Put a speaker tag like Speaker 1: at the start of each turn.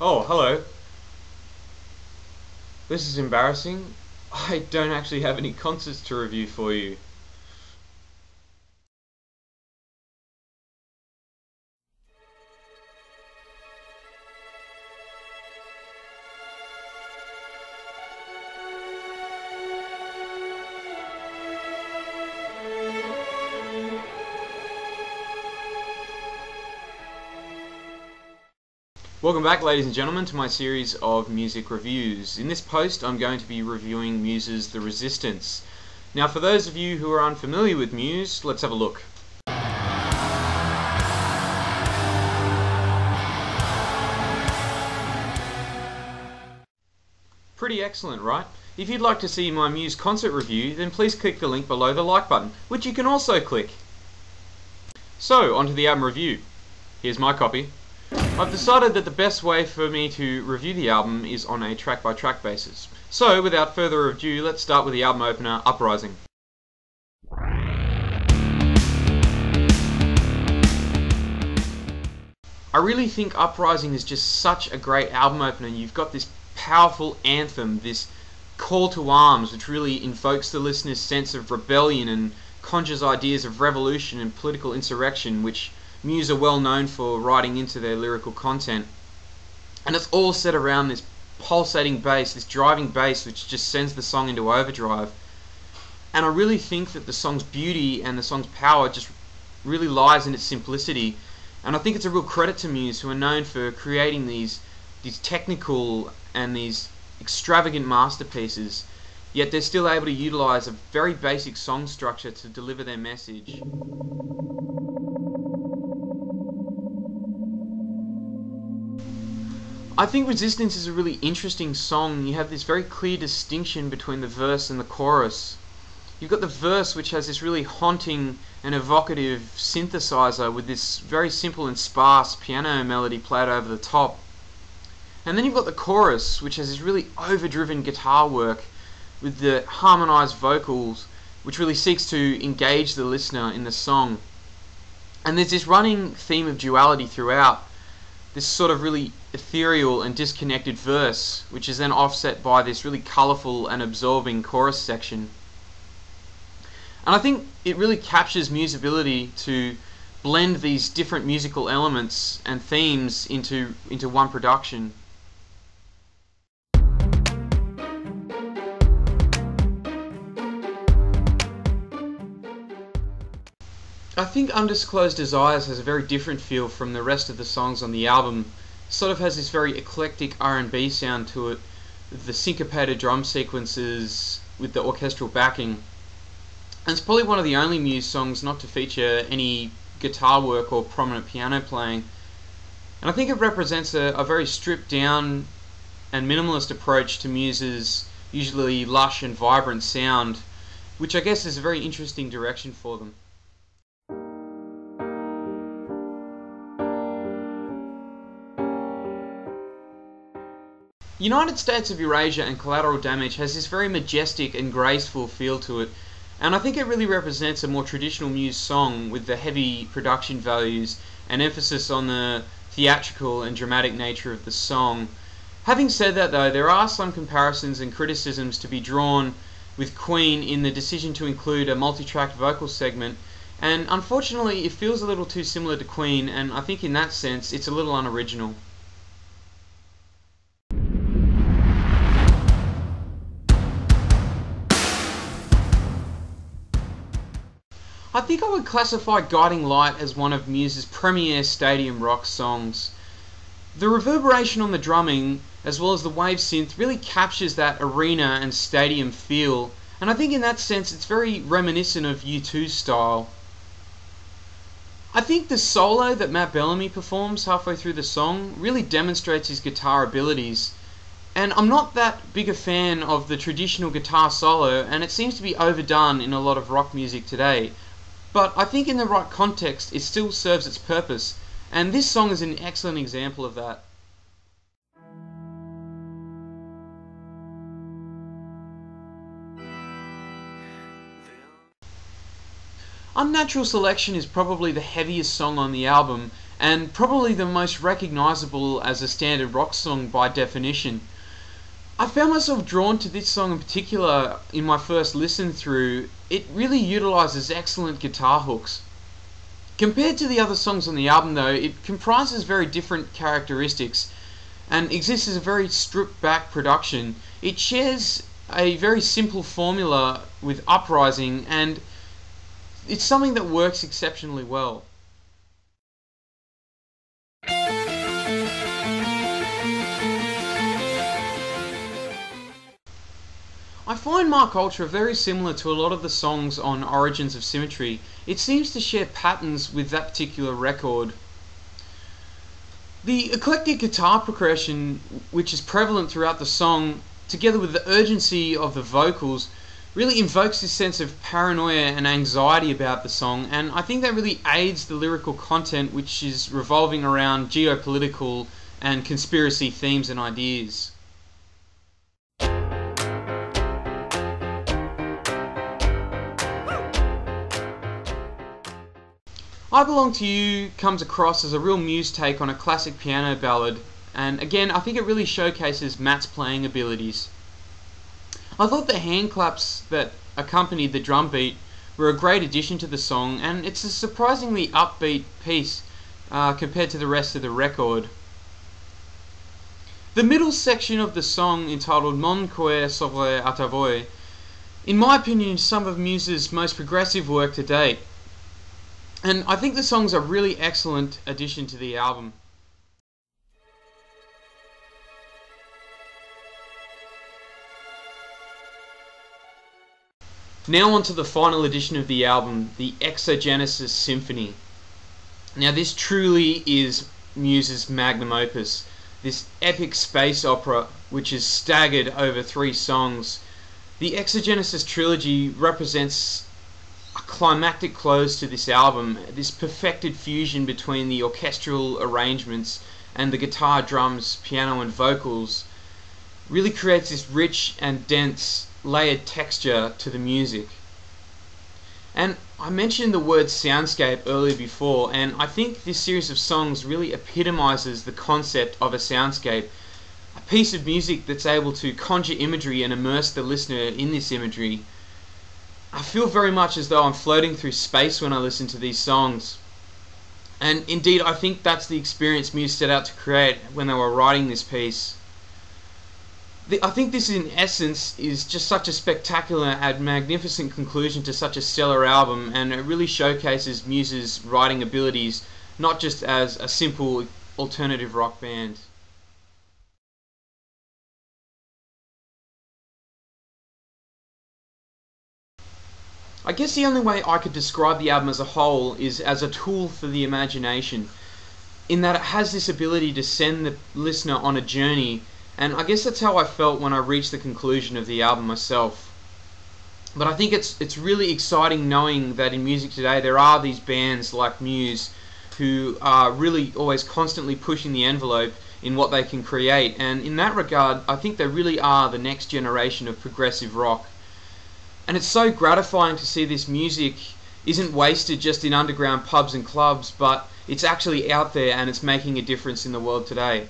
Speaker 1: Oh, hello. This is embarrassing. I don't actually have any concerts to review for you. Welcome back, ladies and gentlemen, to my series of music reviews. In this post, I'm going to be reviewing Muse's The Resistance. Now, for those of you who are unfamiliar with Muse, let's have a look. Pretty excellent, right? If you'd like to see my Muse concert review, then please click the link below the like button, which you can also click. So, onto the album review. Here's my copy. I've decided that the best way for me to review the album is on a track-by-track basis. So, without further ado, let's start with the album opener, Uprising. I really think Uprising is just such a great album opener. You've got this powerful anthem, this call to arms, which really invokes the listener's sense of rebellion and conjures ideas of revolution and political insurrection, which Muse are well known for writing into their lyrical content. And it's all set around this pulsating bass, this driving bass, which just sends the song into overdrive. And I really think that the song's beauty and the song's power just really lies in its simplicity. And I think it's a real credit to Muse, who are known for creating these technical and these extravagant masterpieces, yet they're still able to utilize a very basic song structure to deliver their message. I think Resistance is a really interesting song. You have this very clear distinction between the verse and the chorus. You've got the verse, which has this really haunting and evocative synthesizer with this very simple and sparse piano melody played over the top. And then you've got the chorus, which has this really overdriven guitar work with the harmonized vocals, which really seeks to engage the listener in the song. And there's this running theme of duality throughout, this sort of really ethereal and disconnected verse, which is then offset by this really colourful and absorbing chorus section. And I think it really captures Muse's ability to blend these different musical elements and themes into one production. I think Undisclosed Desires has a very different feel from the rest of the songs on the album. It sort of has this very eclectic R&B sound to it, with the syncopated drum sequences with the orchestral backing. And it's probably one of the only Muse songs not to feature any guitar work or prominent piano playing. And I think it represents a very stripped down and minimalist approach to Muse's usually lush and vibrant sound, which I guess is a very interesting direction for them. United States of Eurasia and Collateral Damage has this very majestic and graceful feel to it, and I think it really represents a more traditional Muse song with the heavy production values and emphasis on the theatrical and dramatic nature of the song. Having said that though, there are some comparisons and criticisms to be drawn with Queen in the decision to include a multi-tracked vocal segment, and unfortunately it feels a little too similar to Queen, and I think in that sense it's a little unoriginal. I think I would classify Guiding Light as one of Muse's premier stadium rock songs. The reverberation on the drumming, as well as the wave synth, really captures that arena and stadium feel, and I think in that sense it's very reminiscent of U2's style. I think the solo that Matt Bellamy performs halfway through the song really demonstrates his guitar abilities, and I'm not that big a fan of the traditional guitar solo, and it seems to be overdone in a lot of rock music today. But I think in the right context it still serves its purpose, and this song is an excellent example of that. Unnatural Selection is probably the heaviest song on the album, and probably the most recognisable as a standard rock song by definition. I found myself drawn to this song in particular in my first listen through. It really utilises excellent guitar hooks. Compared to the other songs on the album though, it comprises very different characteristics and exists as a very stripped back production. It shares a very simple formula with Uprising, and it's something that works exceptionally well. I find Mark Ultra very similar to a lot of the songs on Origins of Symmetry. It seems to share patterns with that particular record. The eclectic guitar progression, which is prevalent throughout the song, together with the urgency of the vocals, really invokes this sense of paranoia and anxiety about the song, and I think that really aids the lyrical content, which is revolving around geopolitical and conspiracy themes and ideas. I Belong to You comes across as a real Muse take on a classic piano ballad, and again I think it really showcases Matt's playing abilities. I thought the hand claps that accompanied the drum beat were a great addition to the song, and it's a surprisingly upbeat piece compared to the rest of the record. The middle section of the song, entitled Mon cœur s'ouvre à ta voix, in my opinion is some of Muse's most progressive work to date, and I think the song's a really excellent addition to the album. Now on to the final edition of the album, the Exogenesis Symphony. Now this truly is Muse's magnum opus, this epic space opera which is staggered over 3 songs. The Exogenesis trilogy represents a climactic close to this album, this perfected fusion between the orchestral arrangements and the guitar, drums, piano and vocals really creates this rich and dense layered texture to the music. And I mentioned the word soundscape earlier before, and I think this series of songs really epitomizes the concept of a soundscape, a piece of music that's able to conjure imagery and immerse the listener in this imagery. I feel very much as though I'm floating through space when I listen to these songs, and indeed I think that's the experience Muse set out to create when they were writing this piece. I think this in essence is just such a spectacular and magnificent conclusion to such a stellar album, and it really showcases Muse's writing abilities, not just as a simple alternative rock band. I guess the only way I could describe the album as a whole is as a tool for the imagination, in that it has this ability to send the listener on a journey. And I guess that's how I felt when I reached the conclusion of the album myself. But I think it's really exciting knowing that in music today there are these bands like Muse who are really always constantly pushing the envelope in what they can create. And in that regard, I think they really are the next generation of progressive rock. And it's so gratifying to see this music isn't wasted just in underground pubs and clubs, but it's actually out there and it's making a difference in the world today.